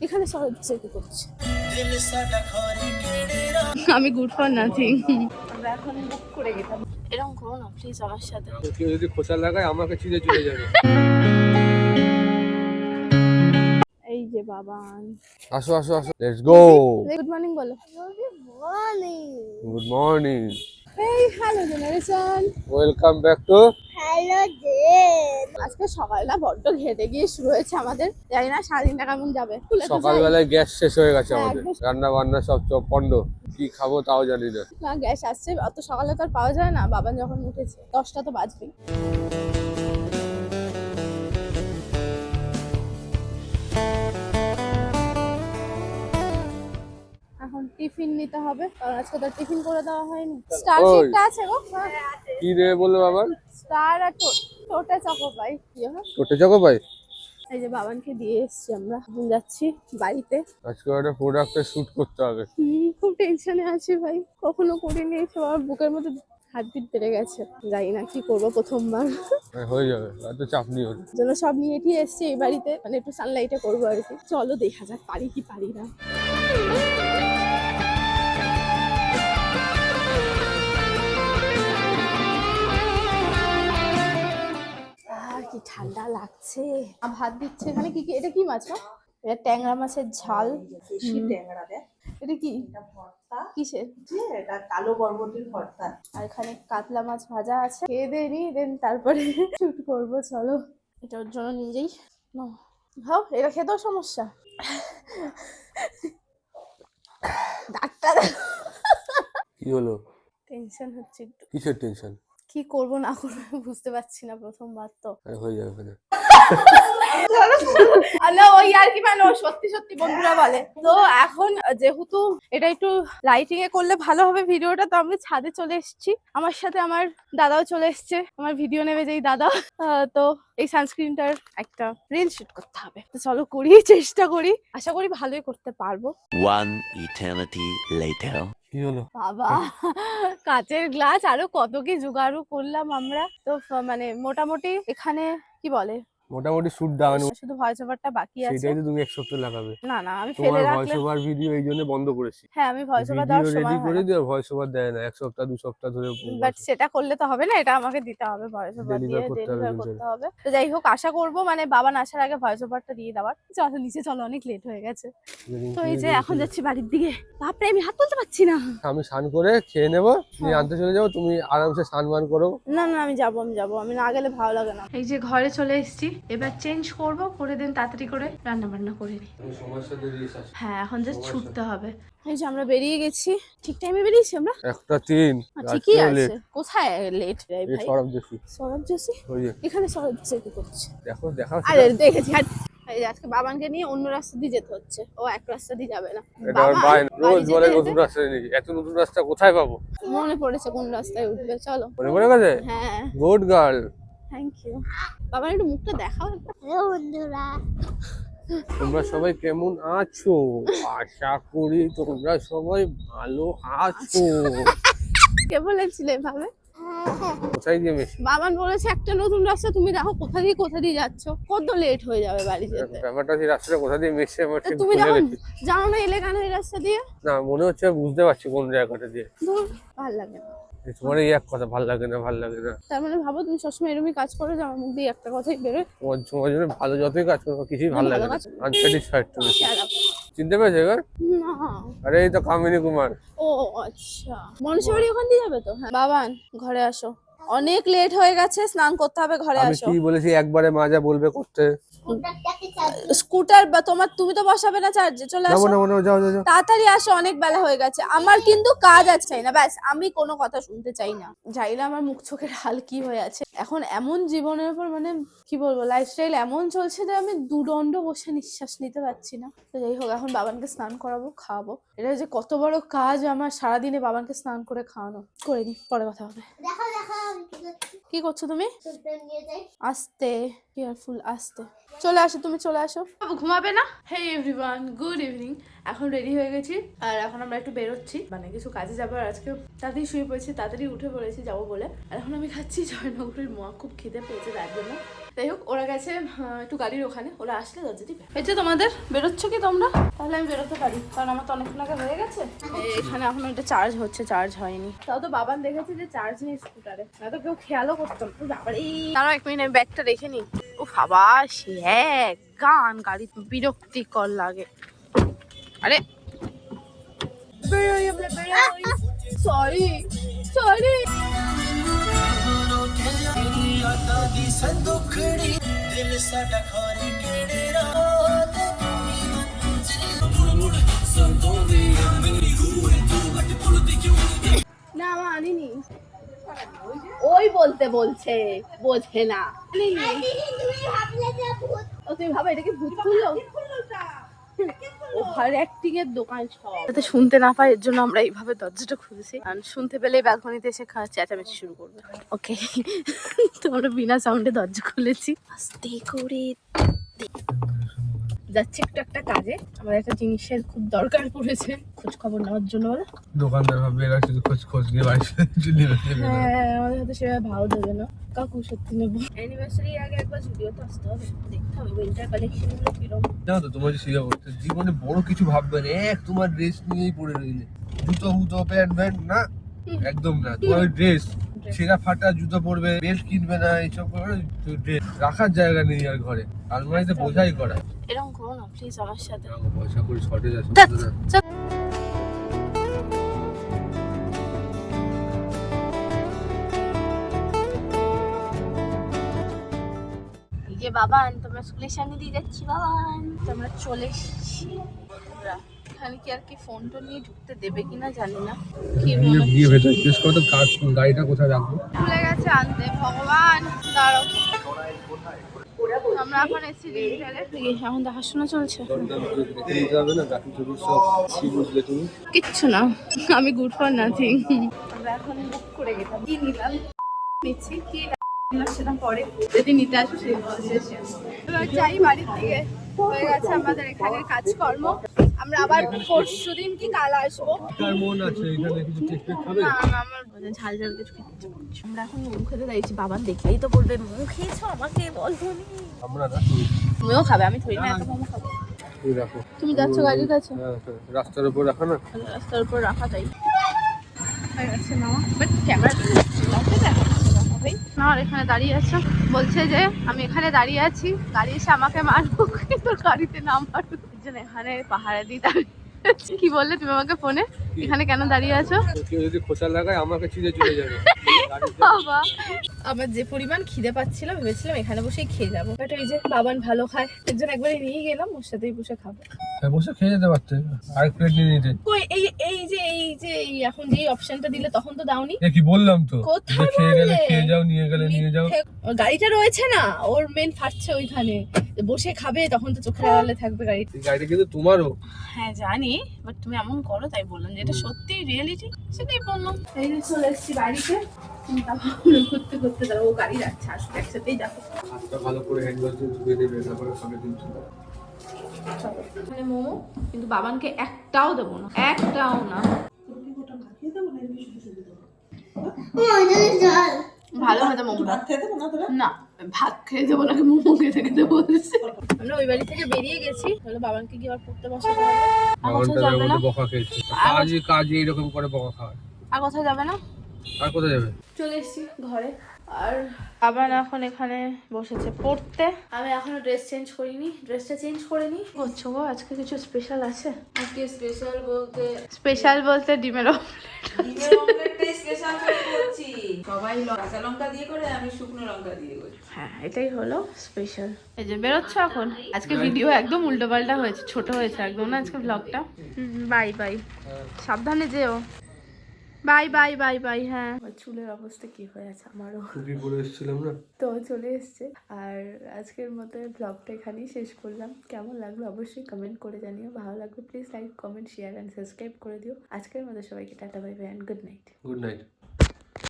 এখানে সবাই কি করছে? আমি গুড ফর নাথিং। আমরা এখন বুক করে গেলাম। এরকম করো না প্লিজ আমার সাথে। কেউ যদি খোঁচা লাগায় আমাকে চিনে চলে যাবে। এই যে বাবান। আসো আসো আসো, লেটস গো। গুড মর্নিং বলো। Good morning. এই hello generation, welcome back to hello Gen. আজকে সকালটা বড্ড ঘেটে গিয়ে শুরু হয়েছে আমাদের। জানি না সারাদিনটা কেমন যাবে। সকালবেলায় গ্যাস শেষ হয়ে গেছে হ্যাঁ, আমাদের, একদম। রান্না বান্না সব পন্ড। কি খাবো তাও জানি না। না গ্যাস আসছে, অত সকালে তো আর পাওয়া যায় না। বাবান যখন উঠেছে 10টা তো বাজবেই। এখন টিফিন নিতে হবে, কারণ আজকে তো টিফিন করে দেওয়া হয়নি। স্টার ওই। কেকটা আছে গো। কি দেবে বললো বাবা? স্টার আর টোটা চকো পাই। টোটে চকো পাই। এই যে বাবানকে দিয়ে এসছি আমরা, এখন যাচ্ছি বাড়িতে। আজকে একটা প্রোডাক্টে শুট করতে হবে। খুব টেনশনে আছি ভাই, কখনো করিনি। সবার বুকের মধ্যে হার্টবিট বেড়ে গেছে, জানি না কি করবো প্রথমবার। হয়ে যাবে, এত চাপ নিও না। জন্য সব নিয়ে ঠিক এসছি এই বাড়িতে, মানে একটু সানলাইটে করবো আর কি। চলো দেখা যাক পারি কি পারি না। আর কি ঠান্ডা লাগছে। ভাত দিচ্ছে এখানে। কি কি এটা? কি মাছ? এটা ট্যাংরা মাছের ঝাল। ট্যাংরা দেখ, এটা কি? এটা ভর্তা। কিসের? এটা কালো বরবটির ভর্তা। আর এখানে কাতলা মাছ ভাজা আছে। খেয়ে দেরি দেন তারপরে শুট করবো। চলো এটার জন্য নিজেই ভাও। এটা খেতেও সমস্যা। ডাক্তার কি হলো? টেনশন হচ্ছে একটু। কিসের টেনশন? কি করবো না করবো বুঝতে পারছি না, প্রথমবার তো। হয়ে যাবে না। আল্লাহ ওই আর কি, মানে সত্যি সত্যি বন্ধুরা বলে তো। এখন যেহেতু এটা একটু লাইটিং এ করলে ভালো হবে ভিডিওটা, তো আমি ছাদে চলে এসেছি। আমার সাথে আমার দাদাও চলে এসছে, আমার ভিডিও নেবে যেই দাদা। তো এই সানস্ক্রিনটার একটা রিল শুট করতে হবে, তো চলো করি, চেষ্টা করি। আশা করি ভালোই করতে পারবো। One eternity later. কি হলো? বাবা কাচের গ্লাস আরো কত কি জোগাড় করলাম আমরা তো। মানে মোটামুটি এখানে কি বলে, মোটামুটি শুট ডাউন। শুধু ভয়েস ওভারটা বাকি আছে। সেটাই তো তুমি এক সপ্তাহ লাগাবে। না না, আমি তোমার ফেলে ভয়েস রাখলে। ওভার ভিডিও এই জন্য বন্ধ করেছি। হ্যাঁ, আমি ভয়েস ওভার ভিডিও দেওয়ার রেডি সময় হয় করে না। দিও, ভয়েস ওভার দেয় না এক সপ্তাহ 2 সপ্তাহ ধরে। বাট সেটা করলে তো হবে না, এটা আমাকে দিতে হবে। ভয়েস ওভার দিয়ে ডেলিভার করতে হবে ডেলিভার কিন্তু। করতে হবে। তো যাই হোক, আশা করবো মানে বাবা আসার আগে ভয়েস ওভারটা দিয়ে দেওয়ার। চলো নিচে চলো, অনেক লেট হয়ে গেছে। তো এই যে এখন যাচ্ছি বাড়ির দিকে। বাপরে আমি হাত তুলতে পারছি না। আমি স্নান করে খেয়ে নেবো, তুমি আনতে চলে যাবো, তুমি আরামসে স্নান মান করো। না না, আমি যাবো আমি না গেলে ভালো লাগে না। এই যে ঘরে চলে এসেছি, এবার চেঞ্জ করবো, করে দেন তাড়াতাড়ি করে রান্না বান্না করে নি। হ্যাঁ, এখন জাস্ট ছুটতে হবে। এই যে আমরা বেরিয়ে গেছি, ঠিক টাইমে বেরিয়েছি আমরা। 1:03 ঠিকই আছে। কোথায় লেট রে ভাই? সরব জেসি। সরব জেসি? ওই যে এখানে সরব জেসি কি করছে? দেখো দেখা। আরে দেখেছি। এই যে আজকে বাবানকে নিয়ে অন্য রাস্তা দিয়ে যেতে হচ্ছে, ও এক রাস্তা দিয়ে যাবে না। এটা আর বাবান রোজ বাড়ি বলে যেতে নতুন রাস্তা নেই, এত নতুন রাস্তা কোথায় পাবো? মনে পড়েছে কোন রাস্তায় উঠবে। চলো। মনে পড়ে গেছে? হ্যাঁ, গুড গার্ল। Thank you. বাবার একটু মুখটা দেখাও। বন্ধুরা তোমরা সবাই কেমন আছো? আশা করি তোমরা সবাই ভালো আছো। কে বলেছিলে ভাবে? কোথায় গিয়ে মেশি? বাবান বলেছে একটা নতুন রাস্তা, তুমি দেখো কোথা দিয়ে যাচ্ছ, কত লেট হয়ে যাবে বাড়ি যেতে। ব্যাপারটা সেই রাস্তাটা কোথা দিয়ে মেশে আমার ঠিক তুমি ভুলে দেখো গেছি। জানো না এলাকানো এই রাস্তা দিয়ে। না মনে হচ্ছে বুঝতে পারছি কোন জায়গাটা দিয়ে। ধুর, ভাল লাগে না। তোমার এই এক কথা ভাল লাগে না, ভাল লাগে না। তার মানে ভাবো তুমি সবসময় এরকমই কাজ করো যে আমার মুখ দিয়ে একটা কথাই বেরোয়। তোমার জন্য ভালো যতই কাজ করবো কিছুই ভালো লাগে না। আনস্যাটিসফাইড তুমি। Shut up. চিনতে পেরেছো এবার? না। আরে এই তো কামিনী কুমার। ও আচ্ছা, মনসা বাড়ি ওখান দিয়ে যাবে তো। হ্যাঁ বাবান ঘরে আসো, অনেক লেট হয়ে গেছে, স্নান করতে হবে, ঘরে আমি আসো। কি বলেছি একবারে মাজা বলবে করতে? স্কুটার বা তুমি তো বসাবে না চার্জে, চলে যাবো আসো। না মনে যাও যাও যাও। তাড়াতাড়ি আসো, অনেক বেলা হয়ে গেছে। আমার কিন্তু কাজ আছে না, ব্যাস। আমি কোনো কথা শুনতে চাই না। জানি না আমার মুখ চোখের হাল কি হয়ে আছে এখন। এমন জীবনের উপর মানে কি বলবো, লাইফস্টাইল এমন চলছে যে আমি দুদণ্ড বসে নিঃশ্বাস নিতে পারছি না। তো যাই হোক, এখন বাবানকে স্নান করাবো, খাওয়াবো। এটা যে কত বড় কাজ আমার, সারাদিনে বাবানকে স্নান করে খাওয়ানো। করে নি, পরে কথা হবে। কি করছো তুমি? আস্তে, কেয়ারফুল, আস্তে। চলে আসো, তুমি চলে আসো। ঘুমাবে না? Hey everyone, good evening. এখন রেডি হয়ে গেছি, আর এখন আমরা একটু বেরোচ্ছি, মানে কিছু কাজে যাবো। আর আজকে তাড়াতাড়ি শুয়ে পড়েছি, তাড়াতাড়ি উঠে পড়েছি যাবো বলে। আর এখন আমি খাচ্ছি জয়নগরের মোয়া, খুব খিদে পেয়েছে তার জন্য। যাই হোক ওরা গেছে একটু গাড়ির ওখানে, ওরা আসলে দরজা দিবে। হয়েছে তোমাদের? বেরোচ্ছ কি তোমরা? তাহলে আমি বেরোতে পারি, কারণ আমার তো অনেকক্ষণ আগে হয়ে গেছে। এখানে এখন এটা চার্জ হচ্ছে, চার্জ হয়নি। তাও তো বাবান দেখেছে যে চার্জ নেই স্কুটারে, না তো কেউ খেয়ালও করতো না। বাবারে তারও 1 মিনিট ব্যাগটা রেখে নি। ও বাবা সে গান গাড়ি বিরক্তিকর লাগে। আরে বেরোই আমরা, বেরোই। Sorry sorry. না মা আনিনি, ওই বলতে বলছে, বোঝে না। আনিনি। ও তুমি ভাবো এটা কি ভূত খুললো? ওভার অ্যাক্টিং এর দোকান সব। যাতে শুনতে না পায় এর জন্য আমরা এইভাবে দরজাটা খুলেছি, কারণ শুনতে পেলে ব্যালকনিতে এসে চেঁচামেচি শুরু করবে। ওকে তো আমরা বিনা সাউন্ডে দরজা খুলেছি, আস্তে করে যাচ্ছি একটু একটা কাজে। আমার একটা জিনিসের খুব দরকার পড়েছে, খোঁজ খবর নেওয়ার জন্য। বলে দোকানদার ভাববে এরা শুধু খোঁজ নিয়ে বাড়ি চলে যাবে। হ্যাঁ আমাদের হাতে সেভাবে ভাও দেবে না। কাকু সত্যি নেবো, অ্যানিভার্সারি আগে একবার জুডিওতে আসতে হবে, দেখতে হবে উইন্টার কালেকশন গুলো কিরকম। জানো তো তোমার যে সেই অবস্থা, জীবনে বড় কিছু ভাববে না, তোমার ড্রেস নিয়েই পড়ে রইলে। জুতো প্যান্ট না, একদম না। তোমার ড্রেস ছেঁড়া ফাটা জুতো পরবে, বেল্ট কিনবে না, এইসব করে ড্রেস রাখার জায়গা নেই আর ঘরে, আলমারিতে বোঝাই করা। এরকম করো না প্লিজ আমার সাথে। পয়সা করে শর্টেজ আছে না। যে বাবান তোমরা স্কুলের সামনে দিয়ে যাচ্ছি, বাবান তোমরা চলে এসেছি। এখানে কি আর কি ফোন টোন নিয়ে ঢুকতে দেবে কিনা জানি না। কি মনে গিয়ে ভেতর জিজ্ঞেস করো তো গাড়িটা কোথায় রাখবো। ভুলে গেছে আনতে, ভগবান দাঁড়াও। আমরা এখন এসেছি রিভিটালে, এখন দেখাশোনা চলছে। কিচ্ছু না, আমি গুড ফর নাথিং। আমরা এখন বুক করে গেলাম, কি নিলাম নিচ্ছি, কি নিলাম সেটা পরে যদি নিতে আসো সেই এবার যাই বাড়ির দিকে। হয়ে গেছে আমাদের এখানে কাজকর্ম, আমরা আবার পরশু দিন কি কাল আসবো। কার মন আছে এখানে কিছু টেস্ট খাবে? না না আমার ঝাল ঝাল কিছু খেতে ইচ্ছে করছে। আমরা এখন মোমো খেতে যাইছি, বাবা দেখলেই তো বলবে মোমো খেয়েছো, আমাকে বলবনি। আমরা না, তুমিও খাবে, আমি থই না এত মোমো খাবো। তুমি রাখো। তুমি যাচ্ছ গাড়ির কাছে? রাস্তার উপর রাখা না, রাস্তার উপর রাখা তাই হয়ে গেছে মামা। বাট ক্যামেরা না আর এখানে দাঁড়িয়ে আছে, বলছে যে আমি এখানে দাঁড়িয়ে আছি, গাড়ি এসে আমাকে মারবো কিন্তু গাড়িতে না মারবো। এখানে পাহাড়ে দিয়ে দাঁড়িয়ে আছি। কি বললে তুমি আমাকে ফোনে? এখানে কেন দাঁড়িয়ে আছো? কেউ যদি খোঁচা লাগায় আমাকে চিড়ে চলে যাবে। বাবা আমার যে পরিমাণ খিদে পাচ্ছিল, ভেবেছিলাম এখানে বসেই খেয়ে যাবো, বাট এই যে বাবান ভালো খায়, এর জন্য একবারে নিয়ে গেলাম, ওর সাথেই বসে খাবো। বসে খেয়ে যেতে পারতে, আরেক প্লেট নিয়ে নিতে। কই এই এখন যে অপশনটা দিলে তখন তো দাওনি। কি বললাম তো, কোথায় খেয়ে গেলে বললে? খেয়ে যাও, নিয়ে গেলে নিয়ে যাও। ওর গাড়িটা রয়েছে না, ওর মেন ফাটছে ওইখানে, বসে খাবে তখন তো চোখের আড়ালে থাকবে গাড়িটা। এই গাড়িটা কিন্তু তোমারও। হ্যাঁ জানি, বাট তুমি এমন করো তাই বললাম, যেটা সত্যি রিয়েলিটি সেটাই বললাম। এই যে চলে এসেছি বাড়িতে, ঘুরতে ঘুরতে দাও, ও গাড়ি যাচ্ছে, আসলে একসাথেই যাবো। হাতটা ভালো করে হ্যান্ড ওয়াশ দিয়ে ধুয়ে নেবে, তারপরে খাবে কিন্তু। মানে মোমো কিন্তু বাবানকে একটাও দেবো না, একটাও না। ভালো হতো মোমো ভাত খেতে দেবো না তোরা? না, ভাত খেয়ে দেবো না, মোমো খেতে খেতে বলছে। আমরা ওই বাড়ি থেকে বেরিয়ে গেছি, তাহলে বাবানকে কি আবার পড়তে বসাতে হবে? আর কোথাও যাবে না? বকা খেয়েছে, কাজে এরকম করে বকা খাওয়ায়। আর কোথাও যাবে না? আর কোথায় যাবে? চলে এসেছি ঘরে, আর আবার এখন এখানে বসেছে পড়তে। আমি এখনো ড্রেস চেঞ্জ করিনি, ড্রেসটা চেঞ্জ করে নি। করছো গো আজকে কিছু স্পেশাল আছে? আজকে স্পেশাল বলতে ডিমের ডিমের অমলেটটাই স্পেশাল করে করছি। সবাই কাঁচা লঙ্কা দিয়ে করে, আমি শুকনো লঙ্কা দিয়ে করি। হ্যাঁ এটাই হলো স্পেশাল। এই যে বেরোচ্ছ এখন, আজকে ভিডিও একদম উল্টোপাল্টা হয়েছে, ছোট হয়েছে একদম না আজকে ব্লগটা। বাই বাই, সাবধানে যেও। Bye bye bye bye. হ্যাঁ চুলের অবস্থা কি হয়ে আছে আমারও, টুপি পরে এসেছিলাম না তো চলে এসছে। আর আজকের মতো ব্লগটা এখানেই শেষ করলাম। কেমন লাগলো অবশ্যই কমেন্ট করে জানিও, ভালো লাগবে please like comment share and subscribe করে দিও। আজকের মতো সবাইকে tata bye bye and good night. Good night.